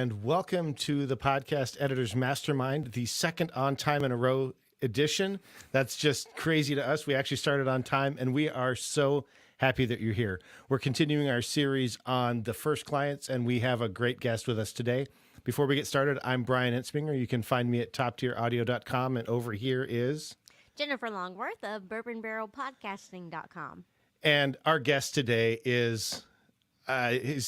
and welcome to the Podcast Editors Mastermind, the second on time in a row edition. That's just crazy to us. We actually started on time, and we are so happy that you're here. We're continuing our series on the first clients, and we have a great guest with us today. Before we get started, I'm Brian Ensminger. You can find me at toptieraudio.com, and over here is Jennifer Longworth of bourbonbarrelpodcasting.com. And our guest today is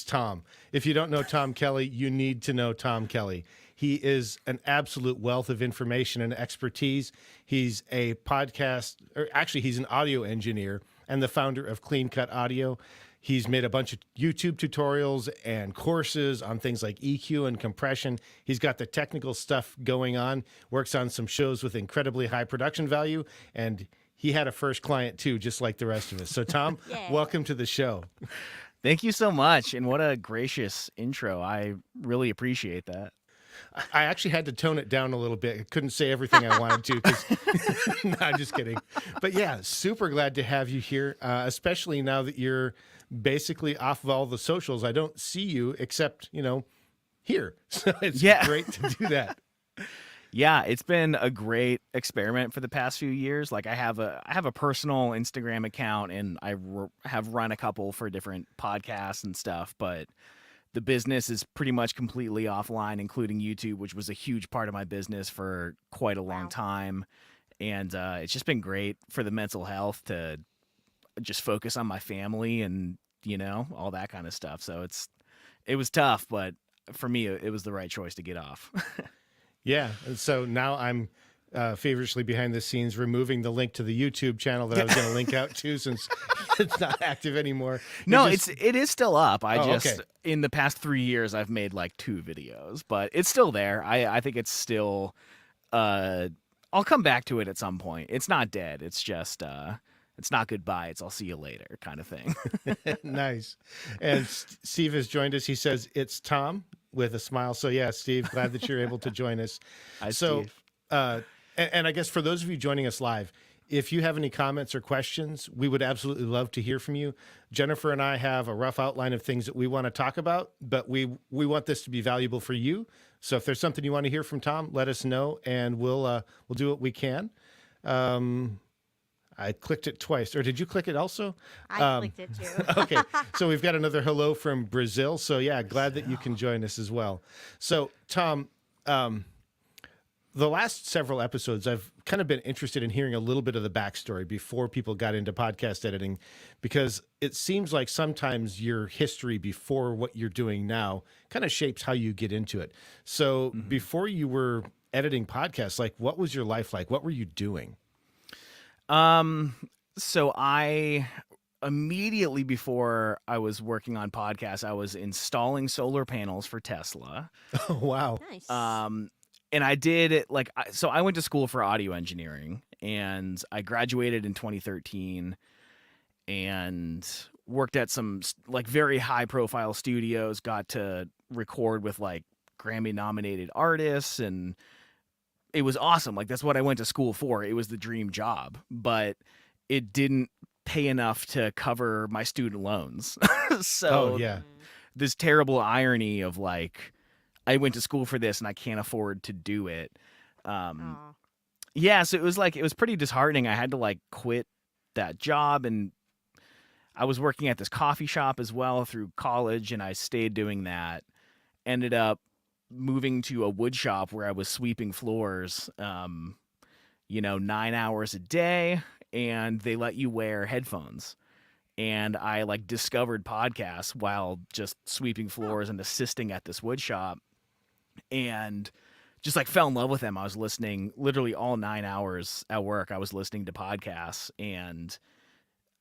Tom. If you don't know Tom Kelly, you need to know Tom Kelly. He is an absolute wealth of information and expertise. He's a podcast, or actually he's an audio engineer and the founder of Clean Cut Audio. He's made a bunch of YouTube tutorials and courses on things like EQ and compression. He's got the technical stuff going on, works on some shows with incredibly high production value, and he had a first client too, just like the rest of us. So Tom, welcome to the show. Thank you so much, and what a gracious intro. I really appreciate that. I actually had to tone it down a little bit. I couldn't say everything I wanted to. No, I'm just kidding. But yeah, super glad to have you here, especially now that you're basically off of all the socials. I don't see you except, here. So it's great to do that. Yeah, it's been a great experiment for the past few years. Like I have a personal Instagram account, and I have run a couple for different podcasts and stuff, but the business is pretty much completely offline, including YouTube, which was a huge part of my business for quite a long time. And it's just been great for the mental health to just focus on my family and, all that kind of stuff. So it was tough, but for me, it was the right choice to get off. Yeah. And so now I'm feverishly behind the scenes removing the link to the YouTube channel that I was going to link out to since it's not active anymore. No, it is still up. In the past 3 years, I've made like 2 videos, but it's still there. I think it's still, I'll come back to it at some point. It's not dead. It's just, it's not goodbye. It's I'll see you later kind of thing. Nice. And Steve has joined us. He says it's Tom with a smile. So yeah, Steve, glad that you're able to join us. Hi, Steve. And I guess for those of you joining us live, if you have any comments or questions, we would absolutely love to hear from you. Jennifer and I have a rough outline of things that we want to talk about, but we want this to be valuable for you. So if there's something you want to hear from Tom, let us know, and we'll do what we can. I clicked it twice, or did you click it also? I clicked it too. Okay, so we've got another hello from Brazil. So yeah, glad that you can join us as well. So Tom, the last several episodes, I've kind of been interested in hearing a little bit of the backstory before people got into podcast editing, because it seems like sometimes your history before what you're doing now kind of shapes how you get into it. So before you were editing podcasts, like what was your life like? What were you doing? So I immediately before I was working on podcasts, I was installing solar panels for Tesla. Oh, wow. Nice. And I did it so I went to school for audio engineering, and I graduated in 2013 and worked at some like very high profile studios, got to record with like Grammy nominated artists, and it was awesome. Like that's what I went to school for. It was the dream job, but it didn't pay enough to cover my student loans. So this terrible irony of like, I went to school for this and I can't afford to do it. Yeah, so it was pretty disheartening. I had to like quit that job, and I was working at this coffee shop as well through college, and I stayed doing that. Ended up moving to a wood shop where I was sweeping floors, 9 hours a day, and they let you wear headphones. And I like discovered podcasts while just sweeping floors and assisting at this wood shop, and just like fell in love with them. I was listening literally all 9 hours at work. I was listening to podcasts, and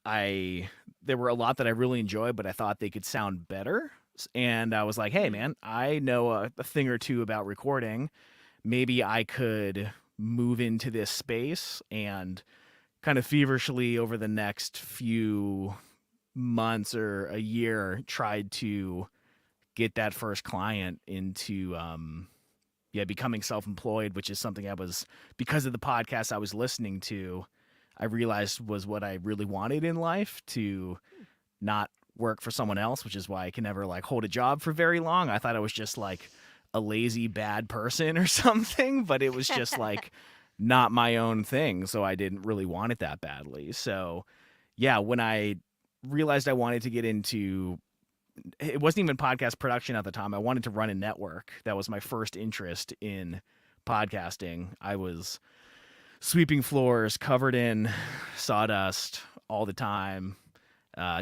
there were a lot that I really enjoyed, but I thought they could sound better. And I was like, hey man, I know a thing or two about recording. Maybe I could move into this space, and kind of feverishly over the next few months or a year tried to get that first client into becoming self-employed, which is something because of the podcast I was listening to, I realized was what I really wanted in life, to not work for someone else, which is why I can never like hold a job for very long. I thought I was just like a lazy bad person or something, but it was just like not my own thing, so I didn't really want it that badly. So yeah, when I realized I wanted to get into, it wasn't even podcast production at the time. I wanted to run a network. That was my first interest in podcasting. I was sweeping floors covered in sawdust all the time,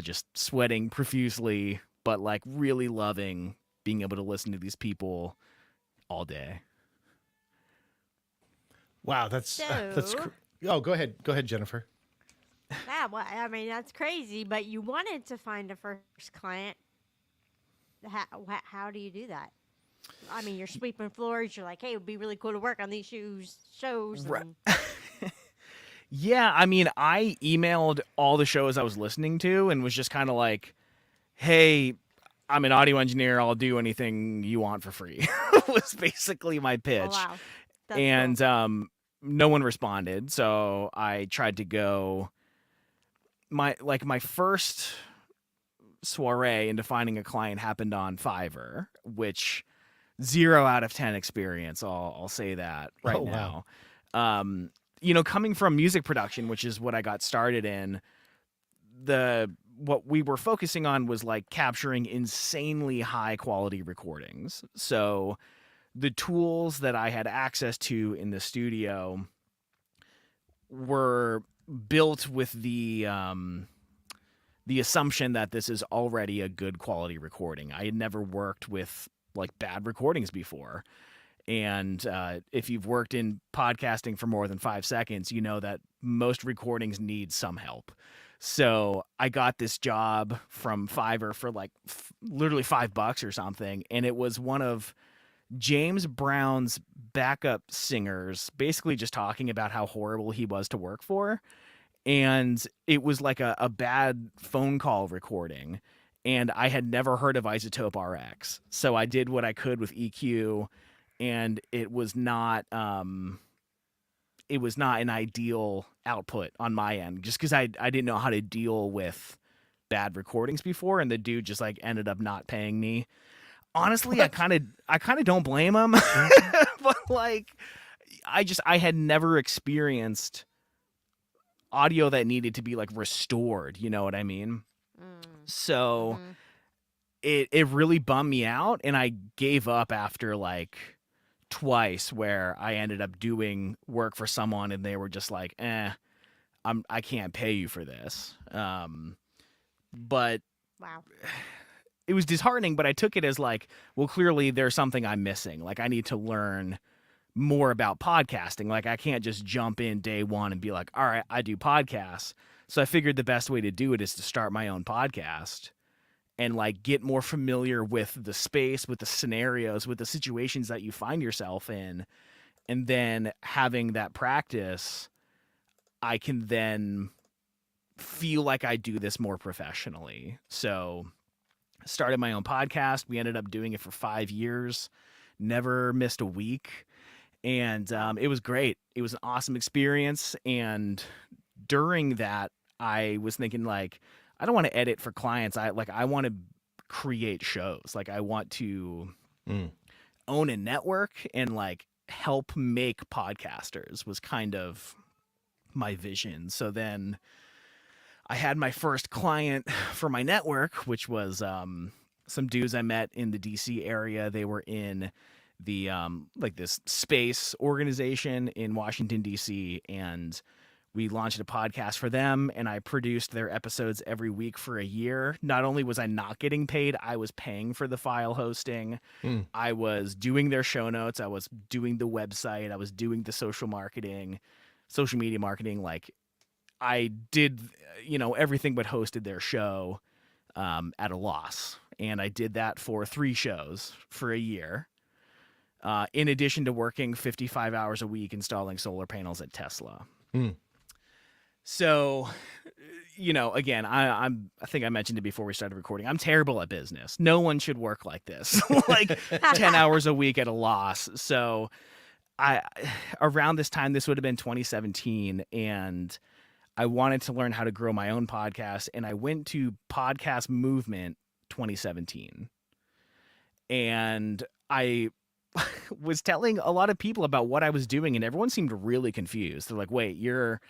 just sweating profusely, but like really loving being able to listen to these people all day. Wow, oh, go ahead, Jennifer. Yeah, well, I mean, that's crazy, but you wanted to find a first client. How do you do that? I mean, you're sweeping floors. You're like, hey, it would be really cool to work on these shows. Right. And Yeah, I mean, I emailed all the shows I was listening to and was just kind of like, hey, I'm an audio engineer. I'll do anything you want for free. Was basically my pitch. oh, wow. That's And cool. no one responded. So I tried to go, my first soiree into finding a client happened on Fiverr, which 0 out of 10 experience. I'll say that right Oh, wow. now. Coming from music production, which is what I got started in, what we were focusing on was like capturing insanely high quality recordings. So the tools that I had access to in the studio were built with the assumption that this is already a good quality recording. I had never worked with like bad recordings before. And if you've worked in podcasting for more than 5 seconds, you know that most recordings need some help. So I got this job from Fiverr for like literally $5 or something. And it was one of James Brown's backup singers, basically just talking about how horrible he was to work for. And it was like a bad phone call recording. And I had never heard of Isotope RX. So I did what I could with EQ, and it was not an ideal output on my end, just because I didn't know how to deal with bad recordings before, and the dude just like ended up not paying me. Honestly, I kind of don't blame him, but like I had never experienced audio that needed to be like restored, you know what I mean? So Mhm. it really bummed me out, and I gave up after like twice, where I ended up doing work for someone and they were just like, I can't pay you for this. But Wow. it was disheartening, but I took it as like, well, clearly there's something I'm missing. Like I need to learn more about podcasting. Like I can't just jump in day one and be like, all right, I do podcasts. So I figured the best way to do it is to start my own podcast and like get more familiar with the space, with the scenarios, with the situations that you find yourself in. And then having that practice, I can then feel like I do this more professionally. So I started my own podcast. We ended up doing it for 5 years, never missed a week. And it was great. It was an awesome experience. And during that, I was thinking like, I don't want to edit for clients. I want to create shows. Like I want to own a network and like help make podcasters was kind of my vision. So then I had my first client for my network, which was some dudes I met in the DC area. They were in the like this space organization in Washington, DC, and we launched a podcast for them, and I produced their episodes every week for a year. Not only was I not getting paid, I was paying for the file hosting. I was doing their show notes. I was doing the website. I was doing the social media marketing. Like I did, everything but hosted their show at a loss. And I did that for 3 shows for a year. In addition to working 55 hours a week installing solar panels at Tesla. So, again, I think I mentioned it before we started recording. I'm terrible at business. No one should work like this, like 10 hours a week at a loss. So around this time, this would have been 2017, and I wanted to learn how to grow my own podcast, and I went to Podcast Movement 2017. And I was telling a lot of people about what I was doing, and everyone seemed really confused. They're like, "Wait, you're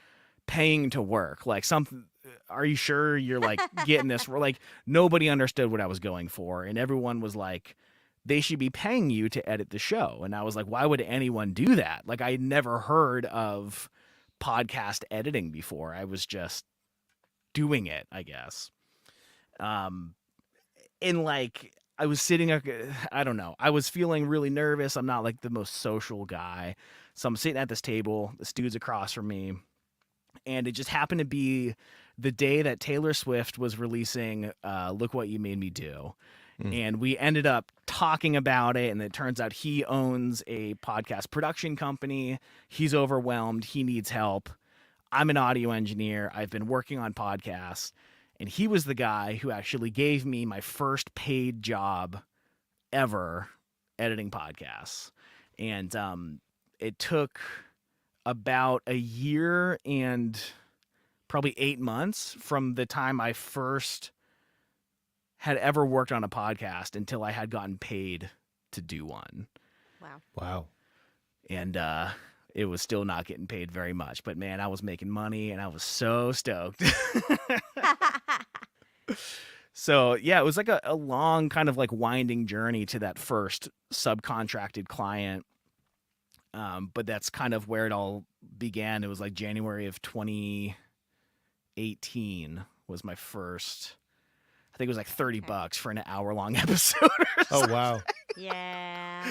paying to work? Like, something? Are you sure you're like getting this?" We're like, nobody understood what I was going for, and everyone was like, "They should be paying you to edit the show." And I was like, "Why would anyone do that?" Like, I had never heard of podcast editing before. I was just doing it, I guess. And like I was sitting, I don't know, I was feeling really nervous. I'm not like the most social guy, so I'm sitting at this table. This dude's across from me, and it just happened to be the day that Taylor Swift was releasing "Look What You Made Me Do." And we ended up talking about it, and it turns out he owns a podcast production company. He's overwhelmed. He needs help. I'm an audio engineer. I've been working on podcasts. And he was the guy who actually gave me my first paid job ever editing podcasts. And it took about a year and probably 8 months from the time I first had ever worked on a podcast until I had gotten paid to do one. Wow. Wow. And it was still not getting paid very much, but man, I was making money and I was so stoked. So yeah, it was like a long kind of like winding journey to that first subcontracted client. But that's kind of where it all began. It was like January of 2018 was my first. I think it was like $30 for an hour-long episode. Oh, wow. Yeah.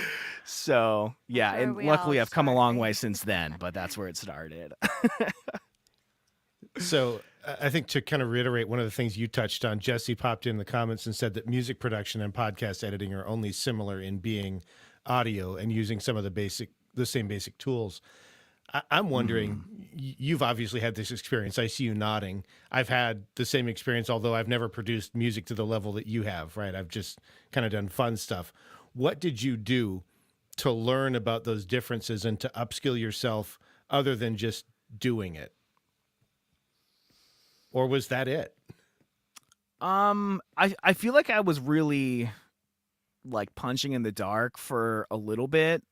So yeah, That's where and we luckily all I've come a long started. way since then, but that's where it started. So I think to kind of reiterate one of the things you touched on, Jesse popped in the comments and said that music production and podcast editing are only similar in being audio and using some of the same basic tools. I'm wondering, you've obviously had this experience. I see you nodding. I've had the same experience, although I've never produced music to the level that you have, right? I've just kind of done fun stuff. What did you do to learn about those differences and to upskill yourself other than just doing it? Or was that it? I feel like I was really like punching in the dark for a little bit.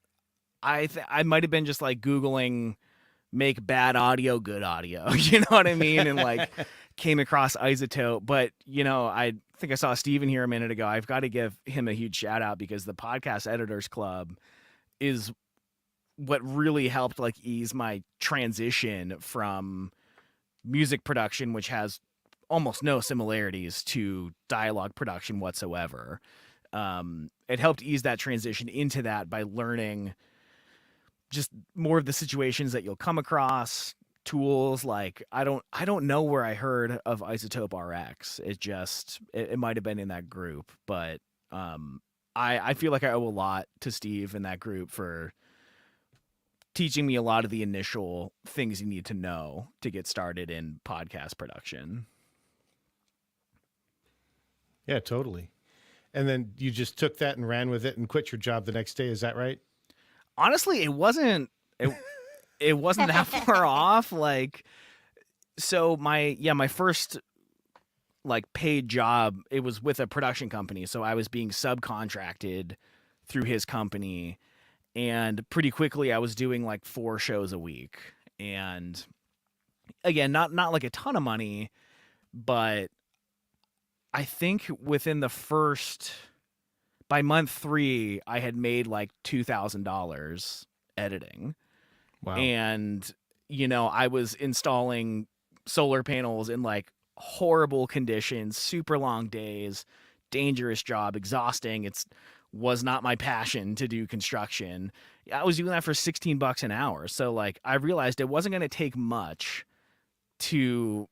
I might have been just like Googling make bad audio good audio, you know what I mean? And like came across Isotope, but you know, I think I saw Steven here a minute ago. I've got to give him a huge shout out because the Podcast Editors Club is what really helped like ease my transition from music production, which has almost no similarities to dialogue production whatsoever. It helped ease that transition into that by learning just more of the situations that you'll come across, tools like I don't know where I heard of Isotope RX. It might have been in that group, but I feel like I owe a lot to Steve in that group for teaching me a lot of the initial things you need to know to get started in podcast production. Yeah, totally. And then you just took that and ran with it and quit your job the next day. Is that right? Honestly, it wasn't that far off. Like, so my first like paid job, it was with a production company. So I was being subcontracted through his company, and pretty quickly I was doing like 4 shows a week. And again, not like a ton of money, but I think within the first, by month 3, I had made like $2,000 editing. Wow. And, you know, I was installing solar panels in like horrible conditions, super long days, dangerous job, exhausting. Was not my passion to do construction. I was doing that for $16 an hour. So like I realized it wasn't going to take much to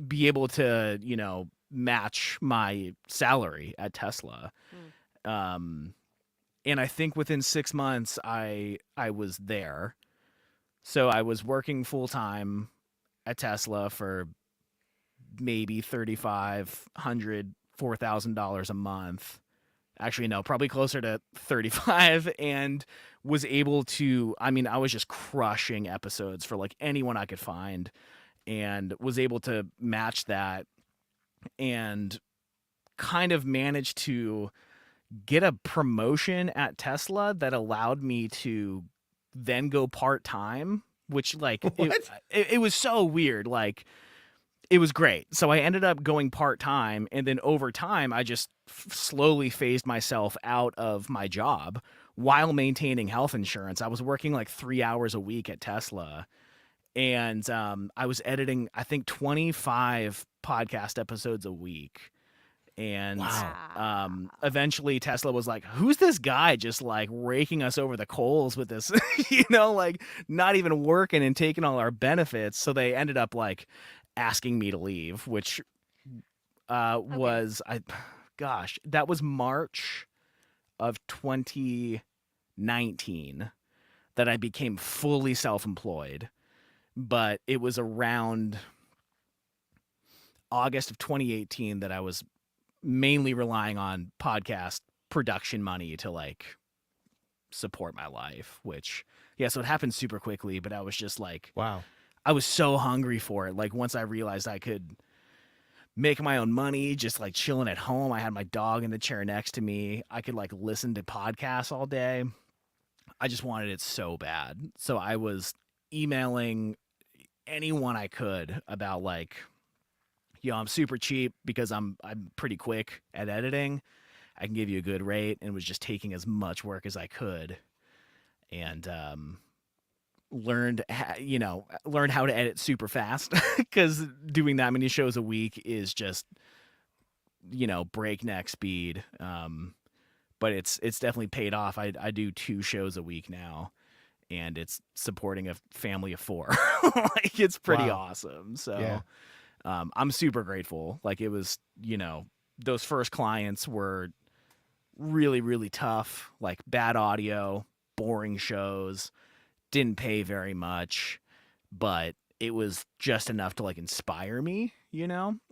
be able to, you know, match my salary at Tesla. And I think within 6 months I was there. So I was working full time at Tesla for maybe $3,500, $4,000 a month. Actually, no, probably closer to 35, and was able to, I mean, I was just crushing episodes for like anyone I could find, and was able to match that and kind of manage to get a promotion at Tesla that allowed me to then go part-time, which like What? it was so weird. Like it was great. So I ended up going part-time, and then over time I just slowly phased myself out of my job while maintaining health insurance. I was working like 3 hours a week at Tesla, and I was editing I think 25 podcast episodes a week. And Wow. eventually Tesla was like, who's this guy just like raking us over the coals with this, like not even working and taking all our benefits. So they ended up like asking me to leave, which was, that was March of 2019 that I became fully self-employed. But it was around August of 2018 that I was mainly relying on podcast production money to like support my life, which so it happened super quickly, but I was just like, Wow. I was so hungry for it. Like once I realized I could make my own money just like chilling at home, I had my dog in the chair next to me, I could like listen to podcasts all day. I just wanted it so bad. So I was emailing anyone I could about like, I'm super cheap because I'm pretty quick at editing. I can give you a good rate, and was just taking as much work as I could, and learned how to edit super fast because doing that many shows a week is just breakneck speed. But it's definitely paid off. I do 2 shows a week now, and it's supporting a family of 4. Like it's pretty Wow. awesome. So. Yeah. I'm super grateful. Like it was, those first clients were really, really tough, like bad audio, boring shows, didn't pay very much, but it was just enough to like inspire me,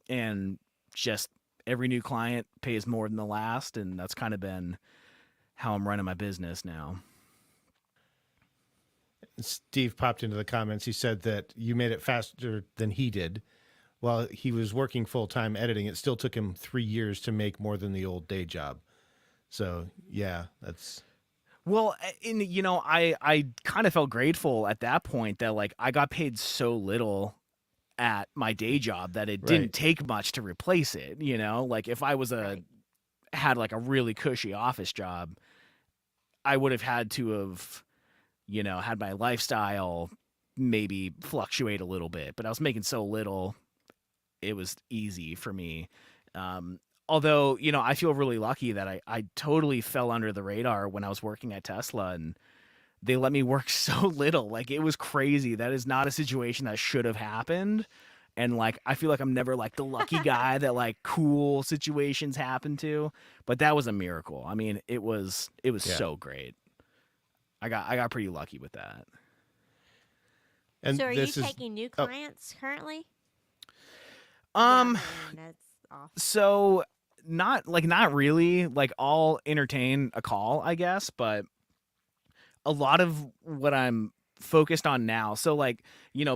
and just every new client pays more than the last. And that's kind of been how I'm running my business now. Steve popped into the comments. He said that you made it faster than he did. While he was working full-time editing, it still took him 3 years to make more than the old day job. So yeah, that's well, and I kind of felt grateful at that point that like I got paid so little at my day job that it didn't right. take much to replace it. Like if I was had like a really cushy office job, I would have had to have had my lifestyle maybe fluctuate a little bit, but I was making so little, it was easy for me. Although, I feel really lucky that I totally fell under the radar when I was working at Tesla, and they let me work so little. Like it was crazy. That is not a situation that should have happened. And like I feel like I'm never like the lucky guy that like cool situations happen to, but that was a miracle. I mean, it was so great. I got pretty lucky with that. And So are you this is taking new clients currently? Um That's off. so not really. Like I'll entertain a call, I guess, but a lot of what I'm focused on now. So like,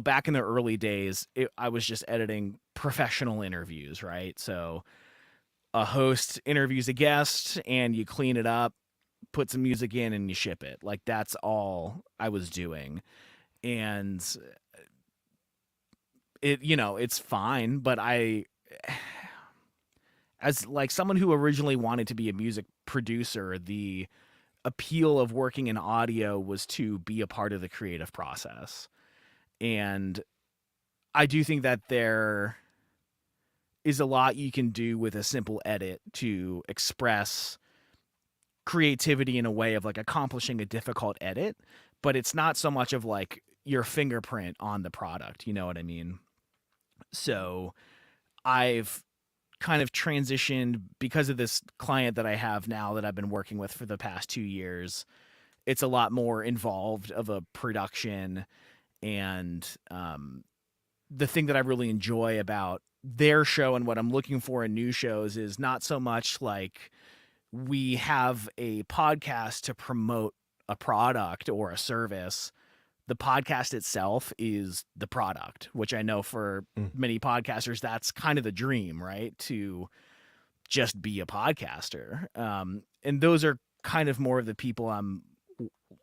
back in the early days, I was just editing professional interviews, right? So a host interviews a guest and you clean it up, put some music in, and you ship it. Like that's all I was doing. And it's fine, but as like someone who originally wanted to be a music producer, the appeal of working in audio was to be a part of the creative process. And I do think that there is a lot you can do with a simple edit to express creativity in a way of like accomplishing a difficult edit, but it's not so much of like your fingerprint on the product, you know what I mean? So I've kind of transitioned because of this client that I have now that I've been working with for the past 2 years. It's a lot more involved of a production, and the thing that I really enjoy about their show and what I'm looking for in new shows is not so much like we have a podcast to promote a product or a service. The podcast itself is the product, which I know for many podcasters, that's kind of the dream, right? To just be a podcaster. those are kind of more of the people I'm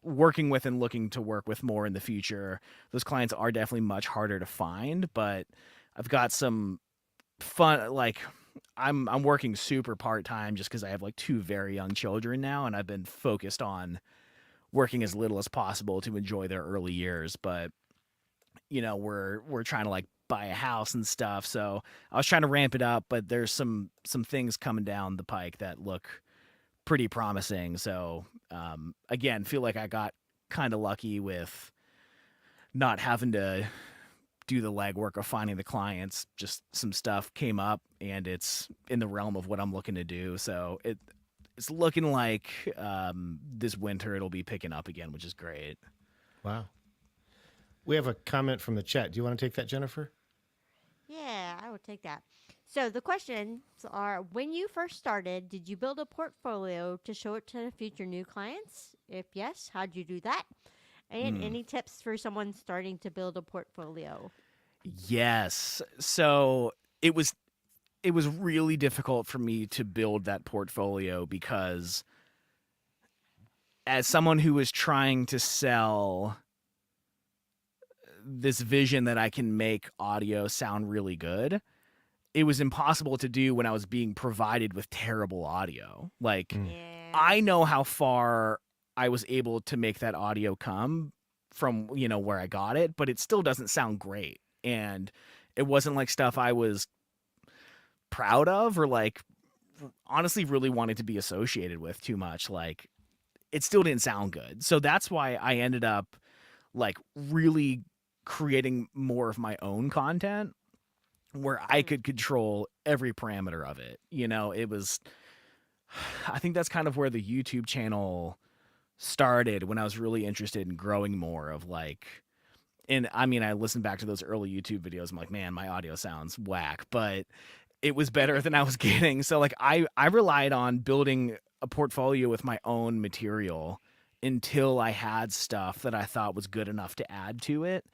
working with and looking to work with more in the future. Those clients are definitely much harder to find, but I've got some fun, like I'm working super part-time just because I have like 2 very young children now, and I've been focused on working as little as possible to enjoy their early years. But we're trying to like buy a house and stuff, so I was trying to ramp it up, but there's some things coming down the pike that look pretty promising. So again, feel like I got kind of lucky with not having to do the legwork of finding the clients. Just some stuff came up, and it's in the realm of what I'm looking to do. So it's looking like this winter it'll be picking up again, which is great. Wow. We have a comment from the chat. Do you want to take that, Jennifer? Yeah, I would take that. So the questions are: when you first started, did you build a portfolio to show it to future new clients? If yes, how'd you do that? And any tips for someone starting to build a portfolio? Yes. So it was really difficult for me to build that portfolio because as someone who was trying to sell this vision that I can make audio sound really good, it was impossible to do when I was being provided with terrible audio. Like, Yeah. I know how far I was able to make that audio come from, where I got it, but it still doesn't sound great. And it wasn't like stuff I was proud of or like honestly really wanted to be associated with too much. Like, it still didn't sound good. So that's why I ended up like really creating more of my own content where I could control every parameter of it. It was, I think that's kind of where the YouTube channel started, when I was really interested in growing more of like, and I mean, I listened back to those early YouTube videos. I'm like, man, my audio sounds whack, but it was better than I was getting. So like I relied on building a portfolio with my own material until I had stuff that I thought was good enough to add to it.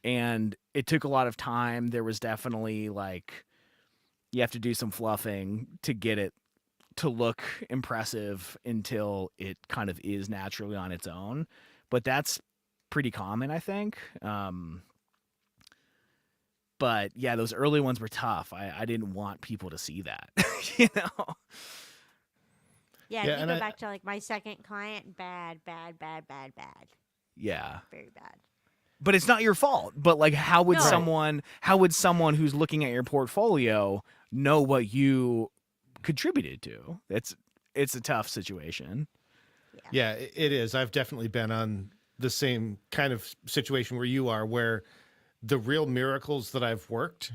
And it took a lot of time. There was definitely like, you have to do some fluffing to get it to look impressive until it kind of is naturally on its own. But that's pretty common, I think. But yeah, those early ones were tough. I didn't want people to see that, Yeah, Yeah, if you and go I- back to like my second client, bad. Yeah. Very bad. But it's not your fault. But like, how would No. someone who's looking at your portfolio know what you contributed to? It's a tough situation. Yeah, it is. I've definitely been on the same kind of situation where you are, where the real miracles that I've worked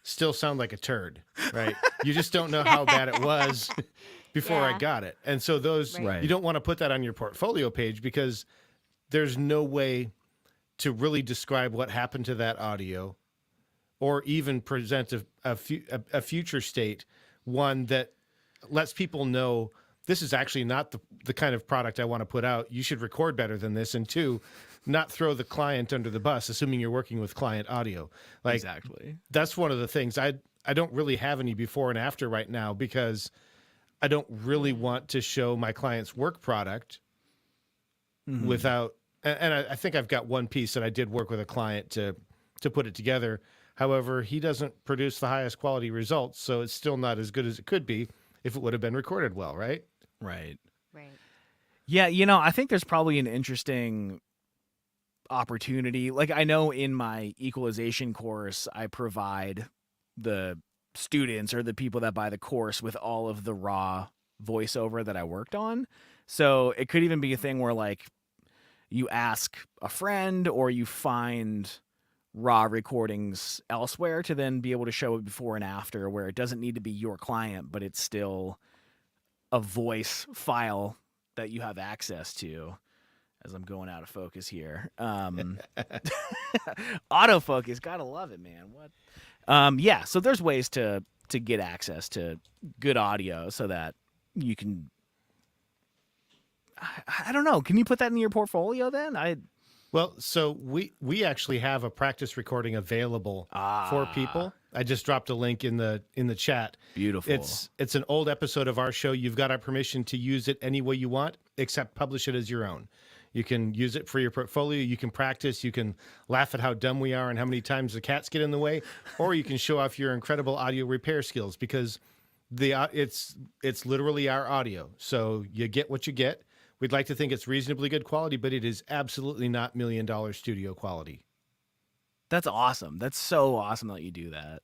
still sound like a turd, right? You just don't know how bad it was before I Yeah. got it. And so those, Right. you don't want to put that on your portfolio page because there's no way to really describe what happened to that audio or even present a future state, one that lets people know this is actually not the kind of product I want to put out. You should record better than this. And 2, not throw the client under the bus, assuming you're working with client audio. Like, Exactly. that's one of the things. I don't really have any before and after right now because I don't really want to show my client's work product without, and I think I've got one piece that I did work with a client to put it together. However, he doesn't produce the highest quality results, so it's still not as good as it could be if it would have been recorded well, right? Right. Right. Yeah, I think there's probably an interesting opportunity. Like, I know in my equalization course, I provide the students or the people that buy the course with all of the raw voiceover that I worked on. So it could even be a thing where like you ask a friend or you find raw recordings elsewhere to then be able to show it before and after, where it doesn't need to be your client, but it's still a voice file that you have access to. As I'm going out of focus here. Autofocus, gotta love it, man. What? Yeah, so there's ways to get access to good audio so that you can. I don't know. Can you put that in your portfolio then? Well, so we actually have a practice recording available for people. I just dropped a link in the chat. Beautiful. It's an old episode of our show. You've got our permission to use it any way you want, except publish it as your own. You can use it for your portfolio. You can practice. You can laugh at how dumb we are and how many times the cats get in the way, or you can show off your incredible audio repair skills because it's literally our audio. So you get what you get. We'd like to think it's reasonably good quality, but it is absolutely not $1 million studio quality. That's awesome. That's so awesome that you do that.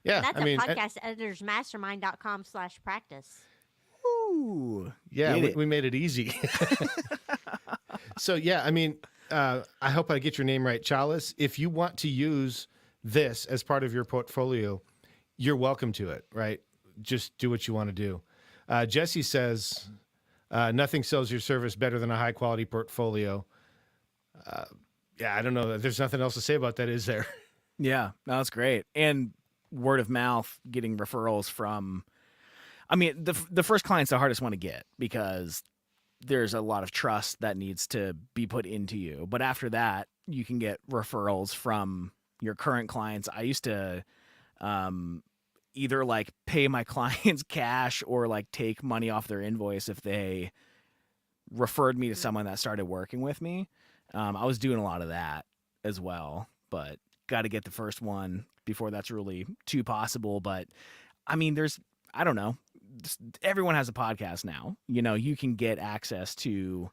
Yeah, That's I mean, podcasteditorsmastermind.com/practice. Ooh. yeah, Get it. we made it easy. So yeah, I mean, I hope I get your name right, Chalice. If you want to use this as part of your portfolio, you're welcome to it. Right? Just do what you want to do. Jesse says, nothing sells your service better than a high quality portfolio. Yeah, I don't know. There's nothing else to say about that, is there? Yeah, no, that's great. And word of mouth, getting referrals from, I mean, the first client's the hardest one to get because there's a lot of trust that needs to be put into you. But after that, you can get referrals from your current clients. I used to either like pay my clients cash or like take money off their invoice if they referred me to someone that started working with me. I was doing a lot of that as well, but got to get the first one before that's really too possible. But I mean, I don't know, everyone has a podcast now. You know, you can get access to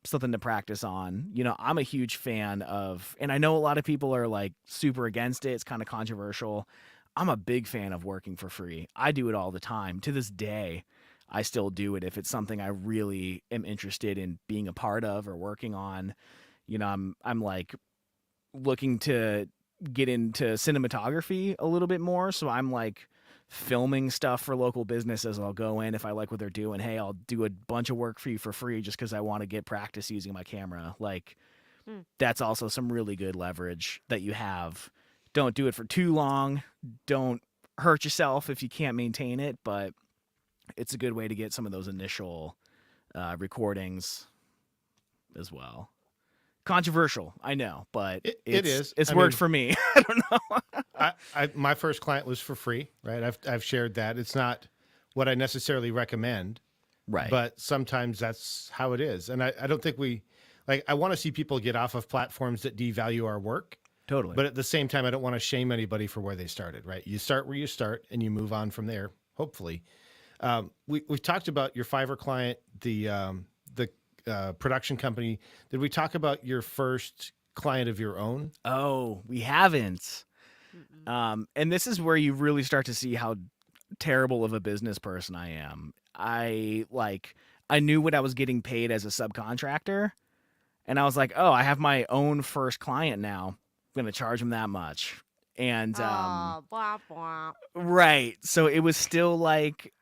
something to practice on. You know, I'm a huge fan of, and I know a lot of people are like super against it. It's kind of controversial. I'm a big fan of working for free. I do it all the time. To this day, I still do it if it's something I really am interested in being a part of or working on. You know, I'm like looking to get into cinematography a little bit more. So I'm like filming stuff for local businesses. I'll go in if I like what they're doing. Hey, I'll do a bunch of work for you for free just because I want to get practice using my camera. Like that's also some really good leverage that you have. Don't do it for too long. Don't hurt yourself if you can't maintain it, but it's a good way to get some of those initial recordings as well. Controversial, I know, but It it's, is. It's I worked mean, for me. I don't know. My first client was for free, right? I've shared that. It's not what I necessarily recommend, Right. but sometimes that's how it is. And I don't think I want to see people get off of platforms that devalue our work. Totally. But at the same time, I don't want to shame anybody for where they started, right? You start where you start and you move on from there, hopefully. We've talked about your Fiverr client, the production company. Did we talk about your first client of your own? Oh, we haven't. And this is where you really start to see how terrible of a business person I am. I knew what I was getting paid as a subcontractor, and I was like, oh, I have my own first client now. I'm going to charge him that much. And, Blah, blah. right. So it was still like,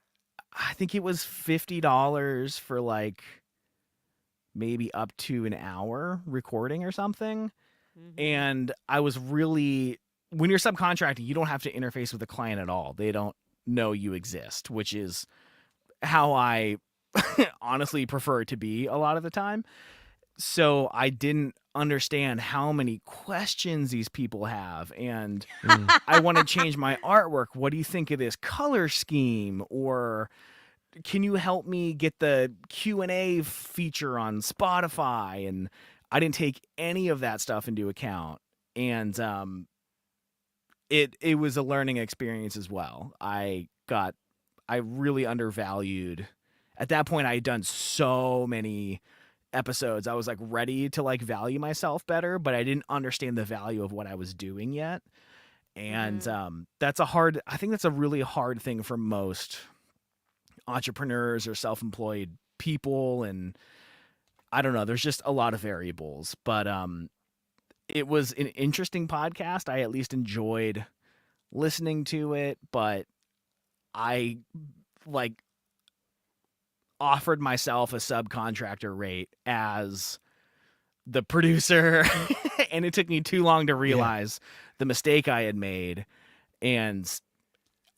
I think it was $50 for like maybe up to an hour recording or something. And I was really, when you're subcontracting, you don't have to interface with the client at all. They don't know you exist, which is how I honestly prefer to be a lot of the time. So I didn't understand how many questions these people have. And I want to change my artwork. What do you think of this color scheme? Or can you help me get the Q&A feature on Spotify? And I didn't take any of that stuff into account. And it was a learning experience as well. I really undervalued. At that point, I had done so many episodes. I was like ready to like value myself better, but I didn't understand the value of what I was doing yet. And I think that's a really hard thing for most entrepreneurs or self-employed people. And I don't know, there's just a lot of variables, but it was an interesting podcast. I at least enjoyed listening to it, but I like offered myself a subcontractor rate as the producer and it took me too long to realize the mistake I had made. And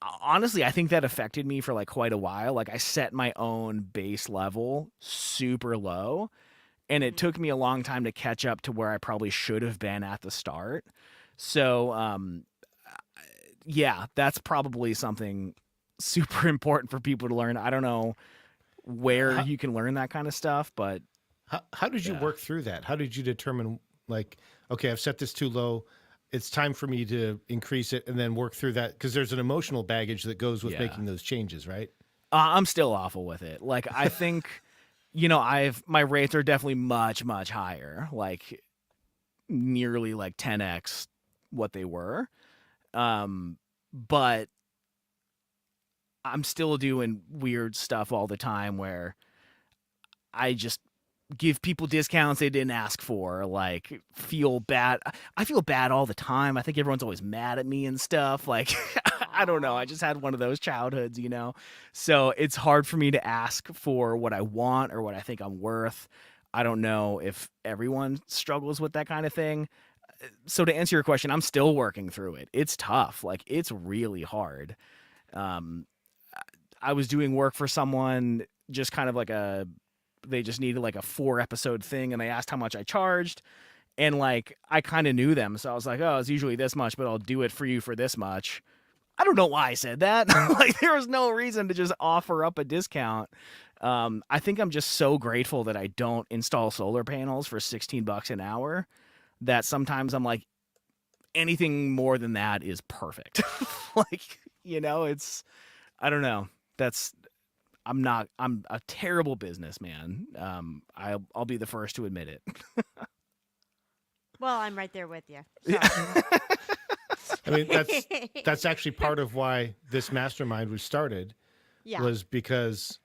honestly, I think that affected me for like quite a while. Like I set my own base level super low and it took me a long time to catch up to where I probably should have been at the start. So, yeah, that's probably something super important for people to learn. I don't know where How, you can learn that kind of stuff, but how did you yeah. work through that? How did you determine, like, okay, I've set this too low. It's time for me to increase it and then work through that? Because there's an emotional baggage that goes with Yeah. making those changes, right? I'm still awful with it. Like, I think, my rates are definitely much, much higher, like nearly like 10x what they were. But I'm still doing weird stuff all the time where I just give people discounts they didn't ask for, like feel bad. I feel bad all the time. I think everyone's always mad at me and stuff. Like, I don't know. I just had one of those childhoods, So it's hard for me to ask for what I want or what I think I'm worth. I don't know if everyone struggles with that kind of thing. So to answer your question, I'm still working through it. It's tough. Like, it's really hard. Um, I was doing work for someone, just kind of like they just needed like a 4-episode thing, and they asked how much I charged, and like I kind of knew them, so I was like, oh, it's usually this much, but I'll do it for you for this much. I don't know why I said that. Like, there was no reason to just offer up a discount. I think I'm just so grateful that I don't install solar panels for $16 an hour, that sometimes I'm like, anything more than that is perfect. Like, it's, I don't know. I'm a terrible businessman. I'll be the first to admit it. Well, I'm right there with you. I mean, that's actually part of why this mastermind was started. Yeah. Was because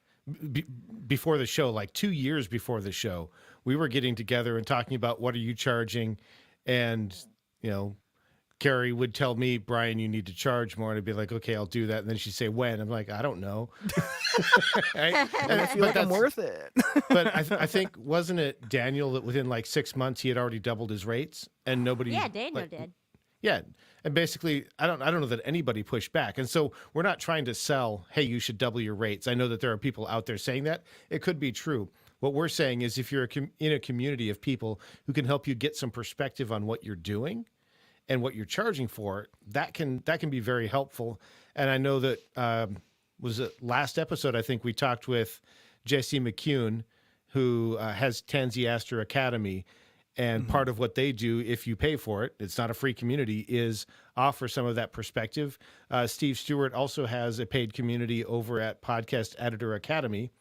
before the show, like 2 years before the show, we were getting together and talking about what are you charging, and Carrie would tell me, Brian, you need to charge more. And I'd be like, okay, I'll do that. And then she'd say, when? I'm like, I don't know. Right? And I feel like I'm worth it. But I think, wasn't it Daniel that within like 6 months he had already doubled his rates, and nobody? Yeah, Daniel did. Yeah. And basically, I don't know that anybody pushed back. And so we're not trying to sell, hey, you should double your rates. I know that there are people out there saying that. It could be true. What we're saying is, if you're in a community of people who can help you get some perspective on what you're doing and what you're charging for, that can be very helpful. And I know that was it last episode, I think we talked with Jesse McCune, who has Tansy Astor Academy. And part of what they do, if you pay for it, it's not a free community, is offer some of that perspective. Steve Stewart also has a paid community over at Podcast Editor Academy.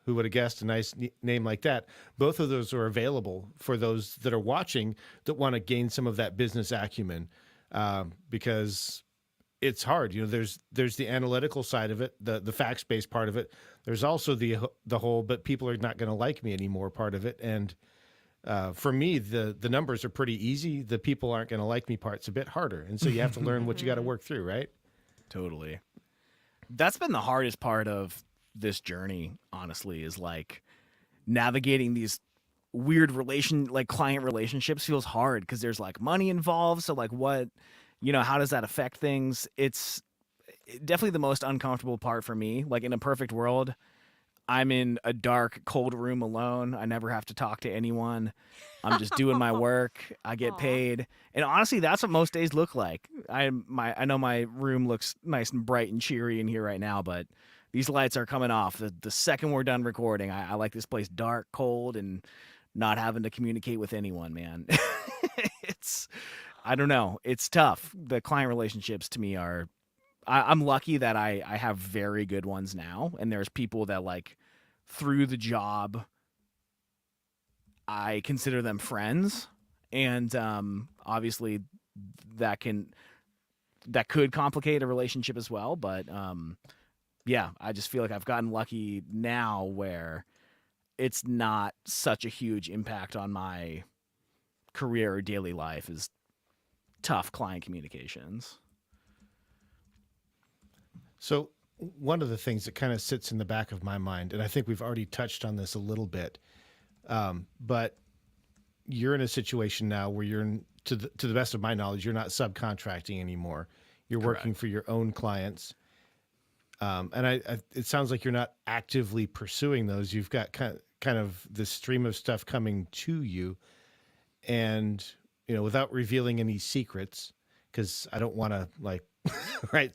Who would have guessed a nice name like that? Both of those are available for those that are watching that want to gain some of that business acumen, because it's hard. There's the analytical side of it, the facts-based part of it. There's also the whole, but people are not going to like me anymore part of it. And for me, the numbers are pretty easy. The people aren't going to like me part's a bit harder. And so you have to learn what you got to work through, right? Totally. That's been the hardest part of this journey, honestly, is like navigating these weird client relationships feels hard because there's like money involved. So like how does that affect things? It's definitely the most uncomfortable part for me. Like, in a perfect world, I'm in a dark, cold room alone. I never have to talk to anyone. I'm just doing my work. I get paid. And honestly, that's what most days look like. I know my room looks nice and bright and cheery in here right now, but these lights are coming off the second we're done recording. I like this place dark, cold, and not having to communicate with anyone, man. I don't know. It's tough. The client relationships to me are, I'm lucky that I have very good ones now. And there's people that, like, through the job, I consider them friends. And obviously that could complicate a relationship as well. But yeah, I just feel like I've gotten lucky now where it's not such a huge impact on my career or daily life as tough client communications. So one of the things that kind of sits in the back of my mind, and I think we've already touched on this a little bit, but you're in a situation now where to the best of my knowledge, you're not subcontracting anymore. You're Correct. working for your own clients. And it sounds like you're not actively pursuing those. You've got kind kind of the stream of stuff coming to you, and without revealing any secrets, because I don't want to like, right?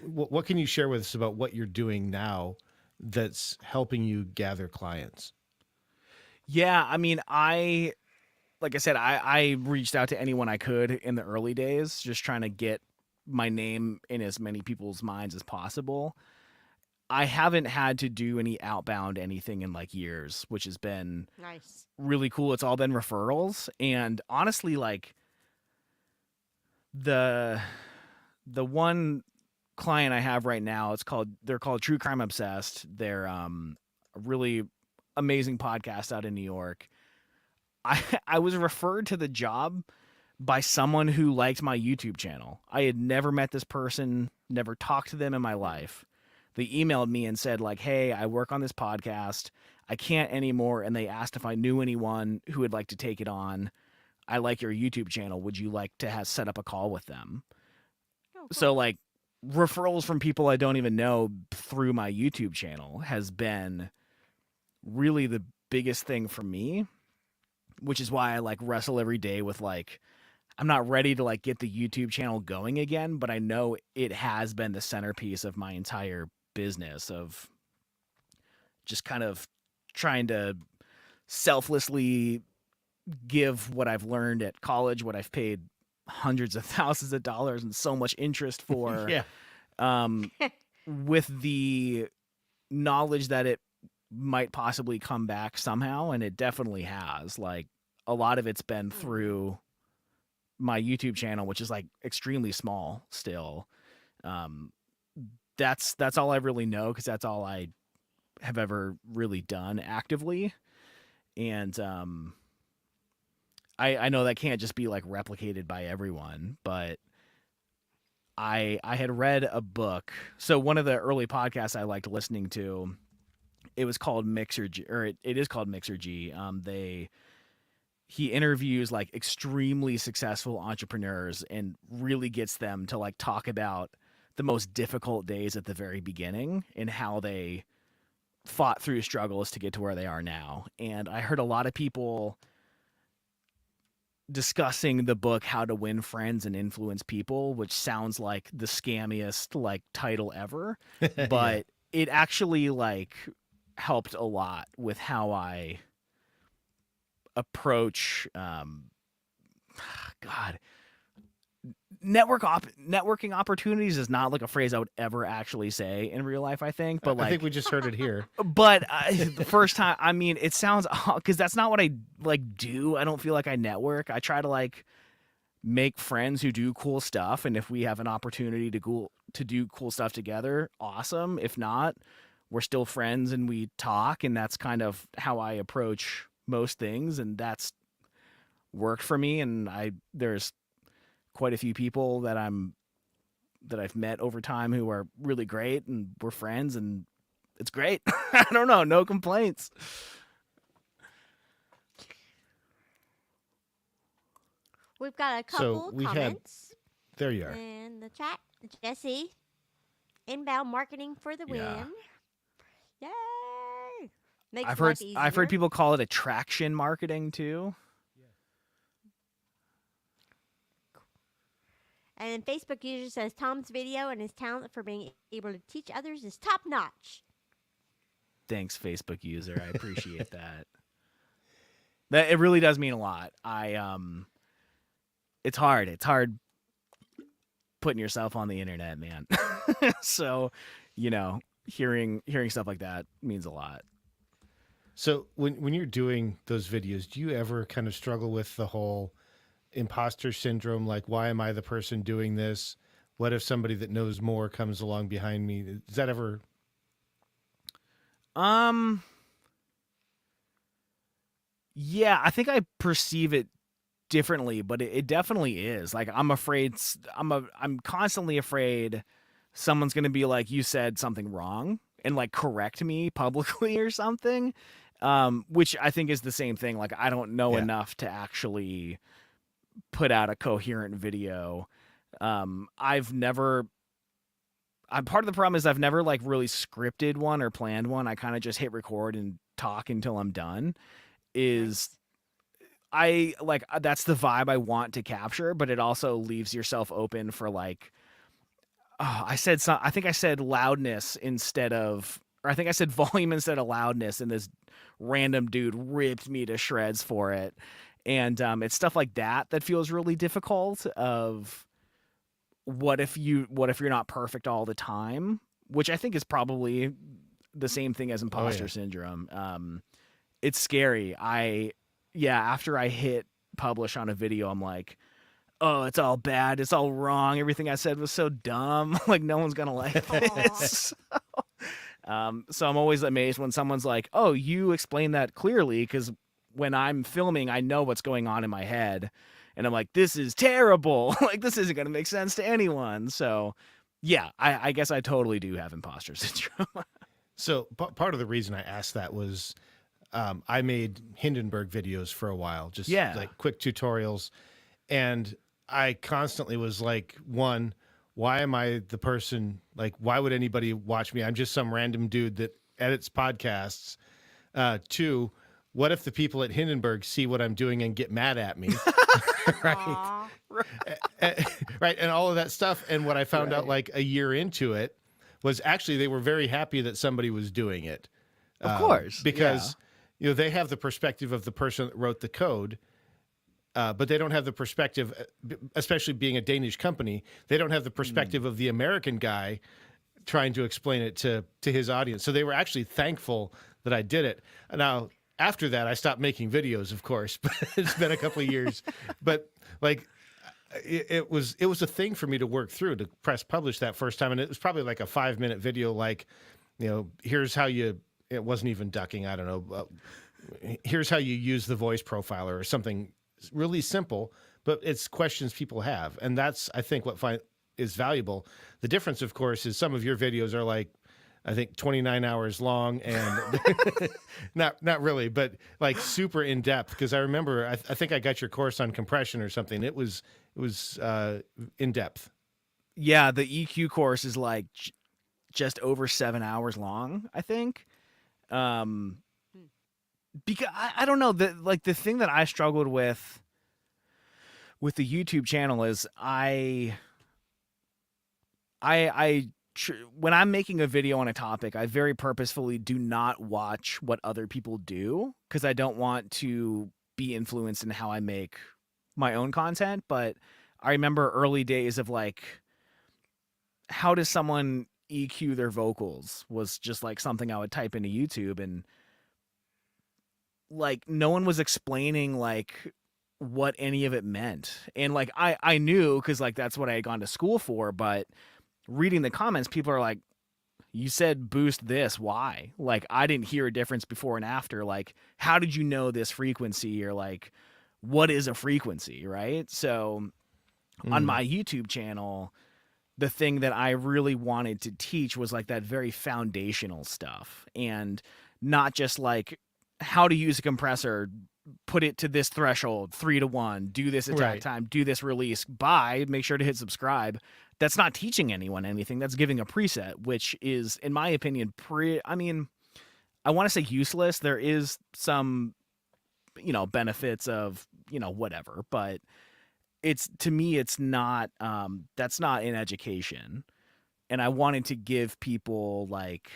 What can you share with us about what you're doing now that's helping you gather clients? Yeah, I mean, like I said, I reached out to anyone I could in the early days, just trying to get my name in as many people's minds as possible. I haven't had to do any outbound anything in like years, which has been Nice. really cool. It's all been referrals, and honestly, like the one client I have right now, they're called True Crime Obsessed. They're a really amazing podcast out in New York. I was referred to the job by someone who liked my YouTube channel. I had never met this person, never talked to them in my life. They emailed me and said like, "Hey, I work on this podcast. I can't anymore." And they asked if I knew anyone who would like to take it on. I like your YouTube channel. Would you like to set up a call with them? Oh, cool. So like referrals from people I don't even know through my YouTube channel has been really the biggest thing for me, which is why I like wrestle every day with like, I'm not ready to like get the YouTube channel going again, but I know it has been the centerpiece of my entire business of just kind of trying to selflessly give what I've learned at college, what I've paid hundreds of thousands of dollars and so much interest for, Yeah. with the knowledge that it might possibly come back somehow. And it definitely has. Like a lot of it's been through my YouTube channel, which is like extremely small still. That's all I really know, because that's all I have ever really done actively. And I know that can't just be like replicated by everyone, but I had read a book. So one of the early podcasts I liked listening to, it was called Mixergy, or it is called Mixergy. He interviews like extremely successful entrepreneurs and really gets them to like talk about the most difficult days at the very beginning and how they fought through struggles to get to where they are now. And I heard a lot of people discussing the book How to Win Friends and Influence People, which sounds like the scammiest like title ever, but it actually like helped a lot with how I approach networking opportunities is not like a phrase I would ever actually say in real life, I think, but like I think we just heard it here. but the first time, I mean, it sounds, because that's not what I like do. I don't feel like I network. I try to like make friends who do cool stuff, and if we have an opportunity to do cool stuff together, awesome. If not, we're still friends and we talk, and that's kind of how I approach most things, and that's worked for me. And there's quite a few people that I've met over time who are really great, and we're friends, and it's great. I don't know, no complaints. We've got a So couple we had- comments There you are. in the chat. Jesse, inbound marketing for the Yeah. win. Yay! Makes I've life heard easier. people call it attraction marketing too. And then Facebook user says Tom's video and his talent for being able to teach others is top notch. Thanks, Facebook user. I appreciate that. That it really does mean a lot. It's hard. It's hard putting yourself on the internet, man. So, hearing stuff like that means a lot. So when you're doing those videos, do you ever kind of struggle with the whole imposter syndrome? Like, why am I the person doing this? What if somebody that knows more comes along behind me? Does that ever? Yeah, I think I perceive it differently, but it definitely is. Like, I'm afraid. I'm constantly afraid someone's gonna be like, "You said something wrong," and like correct me publicly or something. Which I think is the same thing. Like, I don't know Yeah. enough to actually put out a coherent video. I've never. Part of the problem is I've never like really scripted one or planned one. I kind of just hit record and talk until I'm done is I like that's the vibe I want to capture, but it also leaves yourself open for like I think I said loudness instead of or I think I said volume instead of loudness, and this random dude ripped me to shreds for it. And it's stuff like that that feels really difficult of what if you're not perfect all the time, which I think is probably the same thing as imposter syndrome. It's scary. After I hit publish on a video, I'm like, oh, it's all bad. It's all wrong. Everything I said was so dumb. Like no one's gonna like this. So I'm always amazed when someone's like, oh, you explained that clearly, because when I'm filming, I know what's going on in my head. And I'm like, this is terrible. Like, this isn't going to make sense to anyone. So, yeah, I guess I totally do have imposter syndrome. So part of the reason I asked that was I made Hindenburg videos for a while, just like quick tutorials. And I constantly was like, one, why am I the person, like, why would anybody watch me? I'm just some random dude that edits podcasts. Two, what if the people at Hindenburg see what I'm doing and get mad at me? Right. Right. And all of that stuff. And what I found out like a year into it was actually they were very happy that somebody was doing it. Of course. Because, you know, they have the perspective of the person that wrote the code. But they don't have the perspective, especially being a Danish company, they don't have the perspective of the American guy trying to explain it to his audience. So they were actually thankful that I did it. Now, after that, I stopped making videos, of course, but it's been a couple of years. But like, it was a thing for me to work through to press publish that first time. And it was probably like a 5-minute video, like, you know, here's how it wasn't even ducking. I don't know. Here's how you use the voice profiler or something really simple, but it's questions people have. And that's, I think, what is valuable. The difference, of course, is some of your videos are like, I think 29 hours long and not really, but like super in depth. Cause I remember, I think I got your course on compression or something. It was in depth. Yeah. The EQ course is like just over 7 hours long, I think. Because I don't know, the thing that I struggled with the YouTube channel is when I'm making a video on a topic, I very purposefully do not watch what other people do because I don't want to be influenced in how I make my own content. But I remember early days of like, how does someone EQ their vocals was just like something I would type into YouTube, and like no one was explaining like what any of it meant. And like I knew because like that's what I had gone to school for, but reading the comments, people are like, you said boost this, why? Like I didn't hear a difference before and after. Like how did you know this frequency, or like what is a frequency, right? So on my YouTube channel, the thing that I really wanted to teach was like that very foundational stuff, and not just like how to use a compressor, put it to this threshold, 3-to-1, do this attack time, do this release, make sure to hit subscribe. That's not teaching anyone anything. That's giving a preset, which is, in my opinion, I want to say useless. There is some, benefits of, whatever, but to me, it's not, that's not in education. And I wanted to give people like,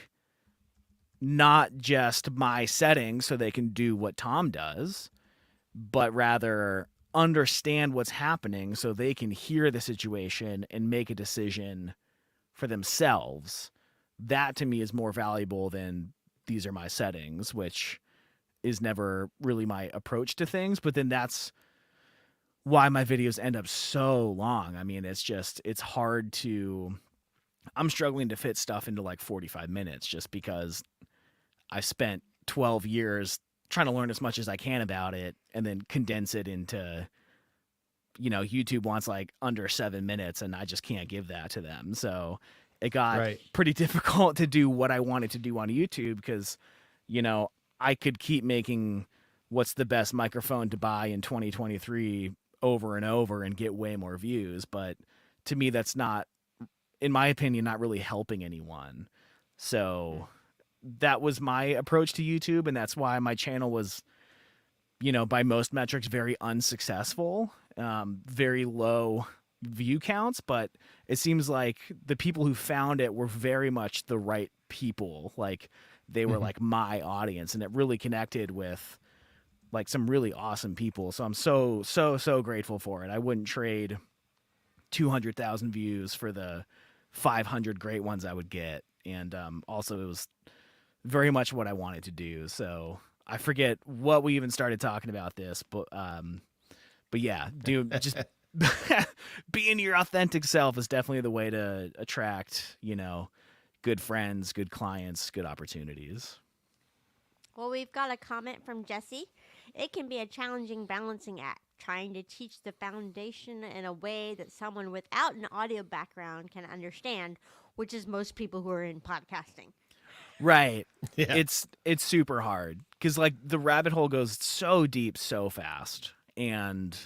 not just my settings so they can do what Tom does, but rather understand what's happening so they can hear the situation and make a decision for themselves. That to me is more valuable than these are my settings, which is never really my approach to things. But then that's why my videos end up so long. I mean, it's hard I'm struggling to fit stuff into like 45 minutes just because I spent 12 years trying to learn as much as I can about it and then condense it into, YouTube wants like under 7 minutes and I just can't give that to them. So it got pretty difficult to do what I wanted to do on YouTube because, I could keep making what's the best microphone to buy in 2023 over and over and get way more views. But to me, that's not, in my opinion, not really helping anyone. So that was my approach to YouTube, and that's why my channel was, by most metrics, very unsuccessful, very low view counts. But it seems like the people who found it were very much the right people. Like they were like my audience, and it really connected with like some really awesome people. So I'm so grateful for it. I wouldn't trade 200,000 views for the 500 great ones I would get. And also it was very much what I wanted to do. So I forget what we even started talking about this, but yeah, dude, just being your authentic self is definitely the way to attract, good friends, good clients, good opportunities. Well, we've got a comment from Jesse. It can be a challenging balancing act, trying to teach the foundation in a way that someone without an audio background can understand, which is most people who are in podcasting. Right. Yeah. It's super hard because like the rabbit hole goes so deep so fast, and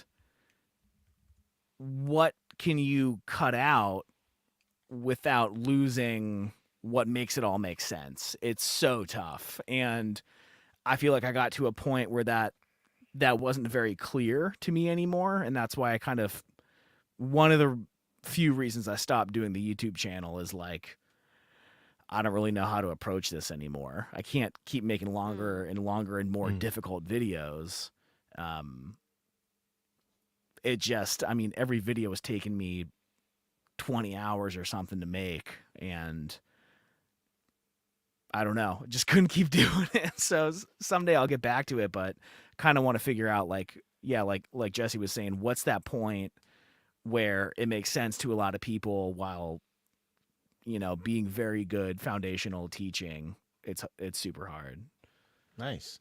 what can you cut out without losing what makes it all make sense? It's so tough. And I feel like I got to a point where that wasn't very clear to me anymore. And that's why I kind of, one of the few reasons I stopped doing the YouTube channel is like, I don't really know how to approach this anymore. I can't keep making longer and longer and more difficult videos. Every video was taking me 20 hours or something to make, and I don't know, just couldn't keep doing it. So someday I'll get back to it, but kind of want to figure out like Jesse was saying, what's that point where it makes sense to a lot of people while, being very good foundational teaching. It's super hard. Nice.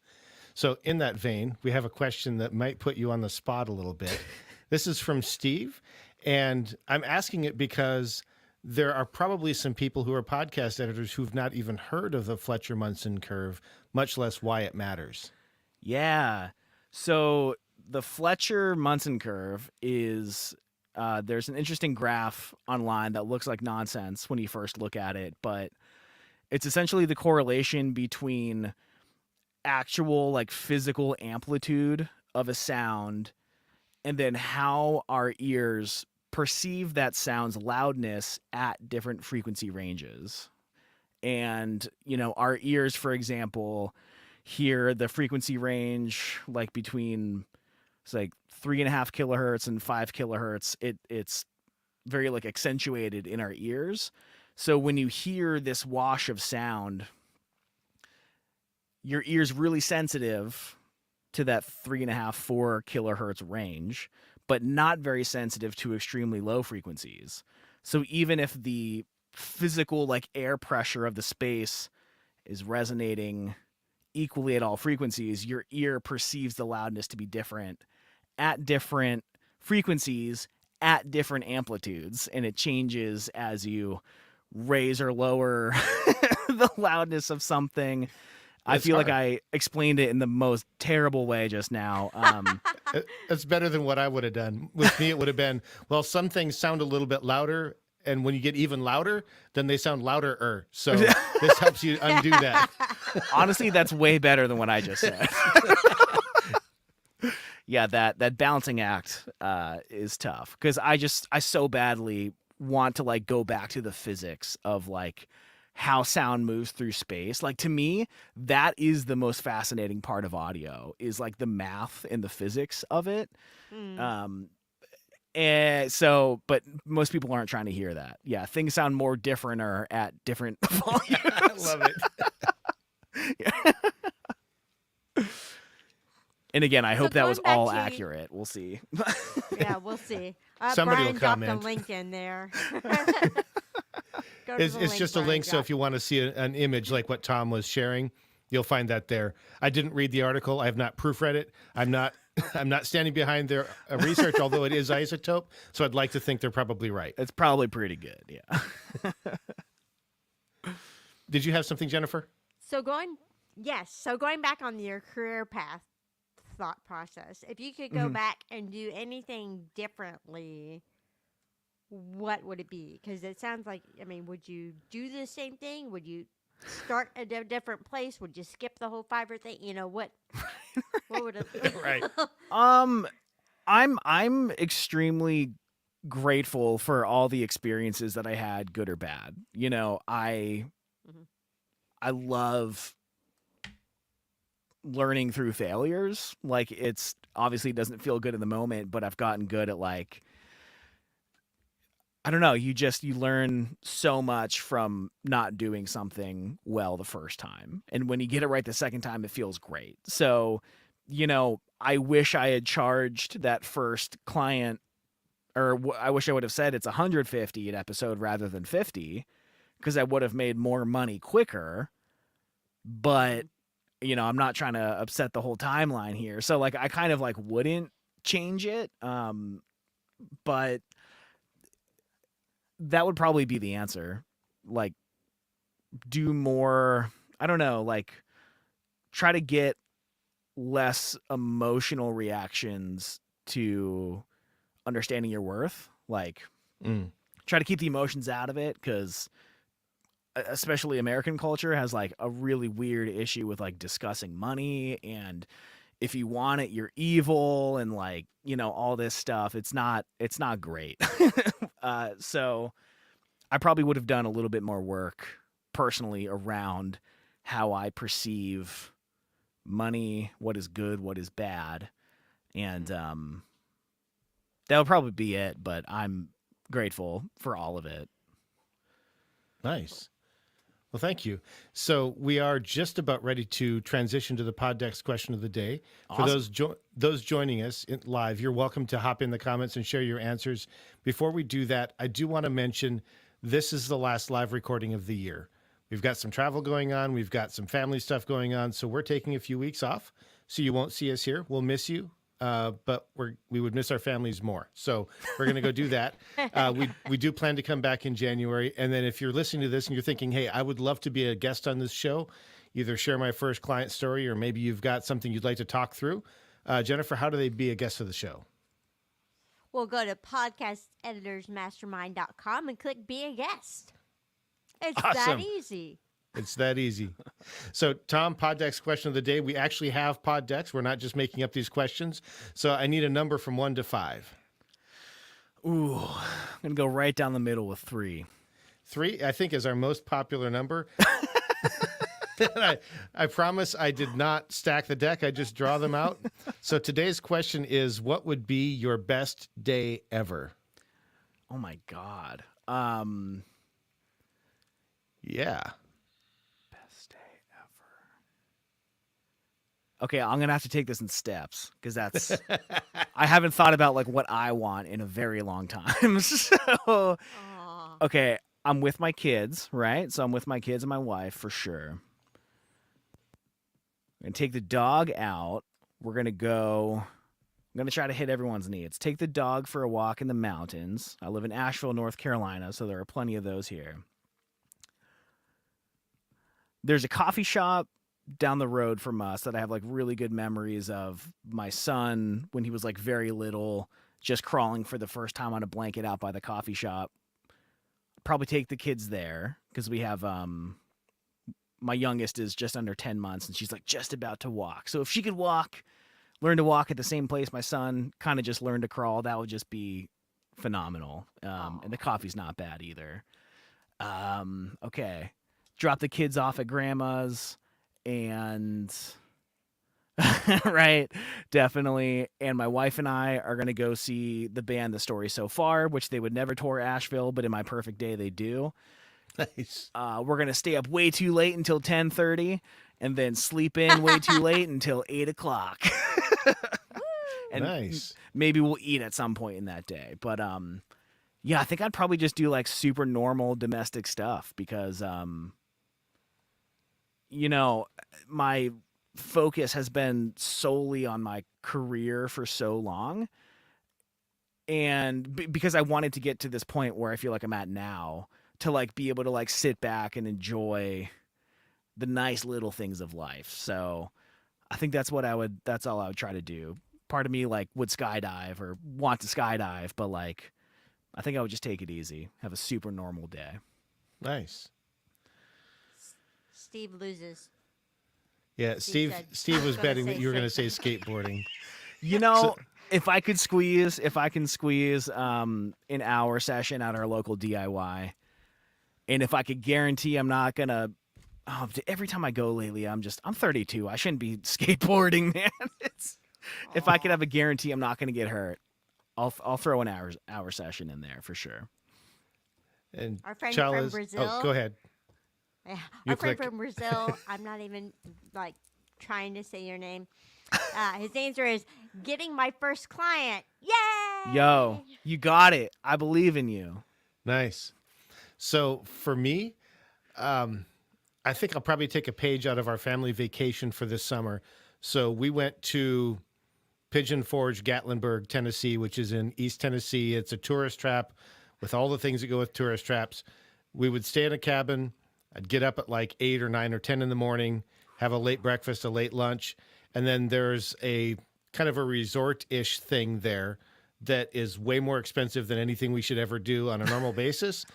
So in that vein, we have a question that might put you on the spot a little bit. This is from Steve, and I'm asking it because there are probably some people who are podcast editors who've not even heard of the Fletcher-Munson curve, much less why it matters. Yeah. So the Fletcher-Munson curve is, there's an interesting graph online that looks like nonsense when you first look at it, but it's essentially the correlation between actual like physical amplitude of a sound and then how our ears perceive that sound's loudness at different frequency ranges. And, our ears, for example, hear the frequency range like between, it's like 3.5 kilohertz and 5 kilohertz. It's very like accentuated in our ears. So when you hear this wash of sound, your ear's really sensitive to that 3.5, 4 kilohertz range, but not very sensitive to extremely low frequencies. So even if the physical like air pressure of the space is resonating equally at all frequencies, your ear perceives the loudness to be different at different frequencies at different amplitudes, and it changes as you raise or lower the loudness of something. I feel like I explained it in the most terrible way just now. It's better than what I would have done. With me, it would have been, well, some things sound a little bit louder, and when you get even louder, then they sound louder-er. So this helps you undo that. Honestly, that's way better than what I just said. Yeah, that balancing act is tough because I so badly want to like go back to the physics of like how sound moves through space. Like to me, that is the most fascinating part of audio, is like the math and the physics of it. And so, but most people aren't trying to hear that. Yeah, things sound more different or at different volumes. I love it. And again, I hope that going was back all to- accurate. We'll see. Yeah, we'll see. Somebody will Brian dropped comment. a link in there. Go to It's the just a Brian link, so dropped. if you want to see an image like what Tom was sharing, you'll find that there. I didn't read the article. I have not proofread it. I'm not standing behind their research, although it is Isotope. So I'd like to think they're probably right. It's probably pretty good. Yeah. Did you have something, Jennifer? So going back on your career path thought process, if you could go back and do anything differently, what would it be? Because it sounds like, would you do the same thing? Would you start at a different place? Would you skip the whole Fiverr thing? You know what? What would it? Right. I'm extremely grateful for all the experiences that I had, good or bad. You know, Mhm. I love learning through failures. Like, it's obviously doesn't feel good in the moment, but I've gotten good at, like, I don't know, you learn so much from not doing something well the first time. And when you get it right the second time, it feels great. So, you know, I wish I had charged that first client, or I wish I would have said it's 150 an episode rather than 50, because I would have made more money quicker. But, you know, I'm not trying to upset the whole timeline here. So, like, I kind of, like, wouldn't change it. But that would probably be the answer. Like, do more, I don't know, like, try to get less emotional reactions to understanding your worth. Like, try to keep the emotions out of it, because especially American culture has, like, a really weird issue with, like, discussing money, and if you want it, you're evil, and, like, you know, all this stuff. It's not great. So I probably would have done a little bit more work personally around how I perceive money, what is good, what is bad. And that would probably be it, but I'm grateful for all of it. Nice. Well, thank you. So we are just about ready to transition to the Poddex question of the day. For Awesome. those joining us live, you're welcome to hop in the comments and share your answers. Before we do that, I do want to mention this is the last live recording of the year. We've got some travel going on. We've got some family stuff going on. So we're taking a few weeks off. So you won't see us here. We'll miss you. But we would miss our families more. So we're going to go do that. We do plan to come back in January. And then if you're listening to this and you're thinking, hey, I would love to be a guest on this show, either share my first client story, or maybe you've got something you'd like to talk through. Jennifer, how do they be a guest of the show? Well, go to podcasteditorsmastermind.com and click Be a Guest. It's that Awesome. easy. It's that easy. So, Tom, Poddex question of the day. We actually have Poddex. We're not just making up these questions. So I need a number from 1 to 5. Ooh, I'm going to go right down the middle with 3. 3, I think, is our most popular number. I promise I did not stack the deck. I just draw them out. So today's question is, what would be your best day ever? Oh my God. Yeah. Best day ever. Okay, I'm gonna have to take this in steps, because that's I haven't thought about, like, what I want in a very long time. So, Aw. okay, I'm with my kids, right? So I'm with my kids and my wife for sure. I'm gonna take the dog out. I'm gonna try to hit everyone's needs. Take the dog for a walk in the mountains. I live in Asheville, North Carolina, so there are plenty of those here. There's a coffee shop down the road from us that I have, like, really good memories of my son when he was, like, very little, just crawling for the first time on a blanket out by the coffee shop. Probably take the kids there, because we have my youngest is just under 10 months, and she's, like, just about to walk. So if she could learn to walk at the same place my son kind of just learned to crawl, that would just be phenomenal. And the coffee's not bad either. Okay. Drop the kids off at grandma's, and right, definitely. And my wife and I are going to go see the band The Story So Far, which they would never tour Asheville, but in my perfect day, they do. Nice. We're going to stay up way too late until 10:30, and then sleep in way too late until 8 o'clock. And Nice. maybe we'll eat at some point in that day. But yeah, I think I'd probably just do, like, super normal domestic stuff, because you know, my focus has been solely on my career for so long, and because I wanted to get to this point where I feel like I'm at now, to, like, be able to, like, sit back and enjoy the nice little things of life. So I think that's all I would try to do. Part of me, like, would skydive or want to skydive, but, like, I think I would just take it easy, have a super normal day. Nice. Steve loses. Yeah, Steve Steve. said Steve he was was gonna betting that say you were going to say skateboarding. You know, if I can squeeze an hour session at our local DIY, and if I could guarantee I'm not gonna. Oh, every time I go lately, I'm 32. I shouldn't be skateboarding, man. If I could have a guarantee I'm not gonna get hurt, I'll throw an hour session in there for sure. And Our friend Chal from is. Brazil. Oh, go ahead. Yeah, You our friend click. from Brazil. I'm not even like trying to say your name. His answer is getting my first client. Yay! Yo, you got it. I believe in you. Nice. So for me, I think I'll probably take a page out of our family vacation for this summer. So we went to Pigeon Forge, Gatlinburg, Tennessee, which is in East Tennessee. It's a tourist trap with all the things that go with tourist traps. We would stay in a cabin. I'd get up at like 8 or 9 or 10 in the morning, have a late breakfast, a late lunch. And then there's a kind of a resort-ish thing there that is way more expensive than anything we should ever do on a normal basis.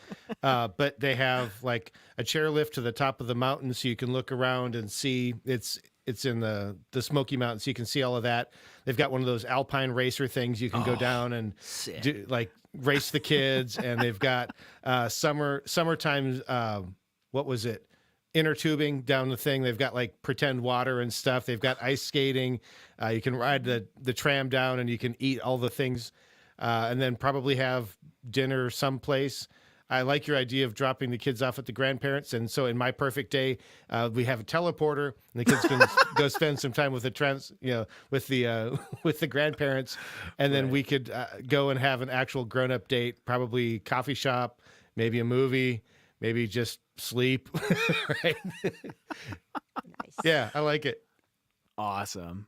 But they have like a chairlift to the top of the mountain so you can look around and see it's in the Smoky Mountains. So you can see all of that. They've got one of those alpine racer things you can go down and Sick. do, like race the kids. And they've got summertime, what was it? Inner tubing down the thing. They've got like pretend water and stuff. They've got ice skating. You can ride the tram down and you can eat all the things and then probably have dinner someplace. I like your idea of dropping the kids off at the grandparents. And so in my perfect day, we have a teleporter and the kids can go spend some time with with the grandparents. And then we could go and have an actual grown up date, probably coffee shop, maybe a movie, maybe just sleep. Right. Nice. Yeah, I like it. Awesome.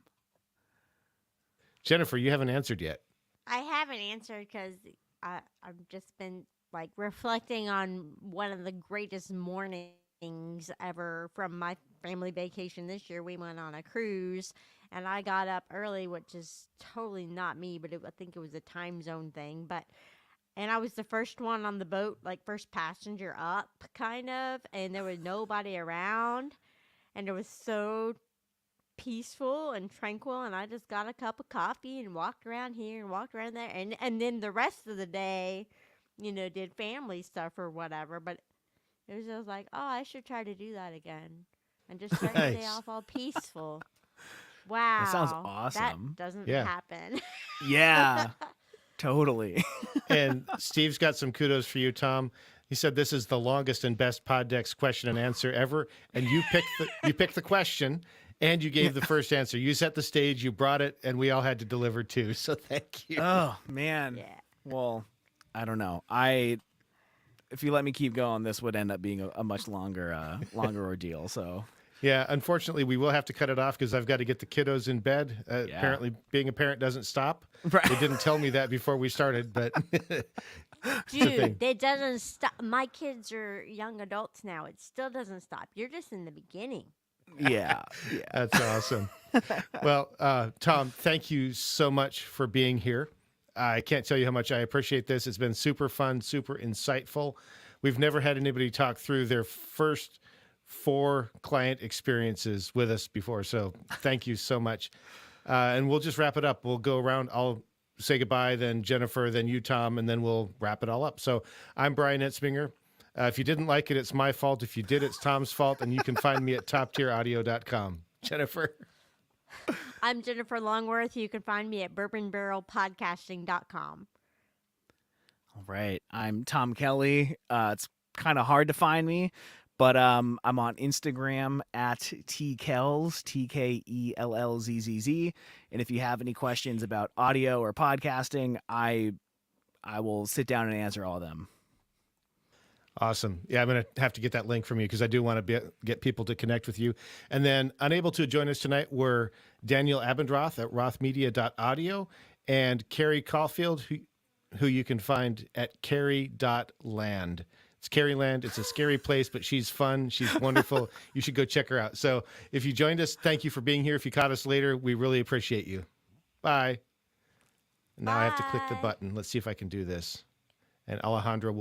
Jennifer, you haven't answered yet. I haven't answered because I've just been like reflecting on one of the greatest mornings ever from my family vacation this year. We went on a cruise and I got up early, which is totally not me, but I think it was a time zone thing. And I was the first one on the boat, like first passenger up, kind of, and there was nobody around, and it was so peaceful and tranquil, and I just got a cup of coffee and walked around here and walked around there, and then the rest of the day, did family stuff or whatever. But it was just like, oh, I should try to do that again, and just start the day Nice. off all peaceful. Wow, sounds awesome. That doesn't Yeah. happen. Yeah. Totally. And Steve's got some kudos for you, Tom. He said this is the longest and best Poddex question and answer ever, and you picked the question, and you gave the first answer. You set the stage, you brought it, and we all had to deliver too. So thank you. Oh man. Yeah. Well, I don't know. If you let me keep going, this would end up being a much longer ordeal. So Yeah, unfortunately, we will have to cut it off because I've got to get the kiddos in bed. Yeah. Apparently, being a parent doesn't stop. Right. They didn't tell me that before we started, but thing. Dude, it doesn't stop. My kids are young adults now. It still doesn't stop. You're just in the beginning. yeah. that's awesome. Well, Tom, thank you so much for being here. I can't tell you how much I appreciate this. It's been super fun, super insightful. We've never had anybody talk through their first 4 client experiences with us before. So thank you so much. And we'll just wrap it up. We'll go around. I'll say goodbye, then Jennifer, then you, Tom, and then we'll wrap it all up. So I'm Brian Etzminger. If you didn't like it, it's my fault. If you did, it's Tom's fault. And you can find me at toptieraudio.com. Jennifer. I'm Jennifer Longworth. You can find me at bourbonbarrelpodcasting.com. All right. I'm Tom Kelly. It's kind of hard to find me, but I'm on Instagram at tkells, TKELLZZZ. And if you have any questions about audio or podcasting, I will sit down and answer all of them. Awesome. Yeah, I'm going to have to get that link from you because I do want to get people to connect with you. And then unable to join us tonight were Daniel Abendroth at rothmedia.audio and Carrie Caulfield, who you can find at carrie.land. It's Carrie Land. It's a scary place, but she's fun. She's wonderful. You should go check her out. So if you joined us, thank you for being here. If you caught us later, we really appreciate you. Bye. Now I have to click the Bye. button. Let's see if I can do this. And Alejandro will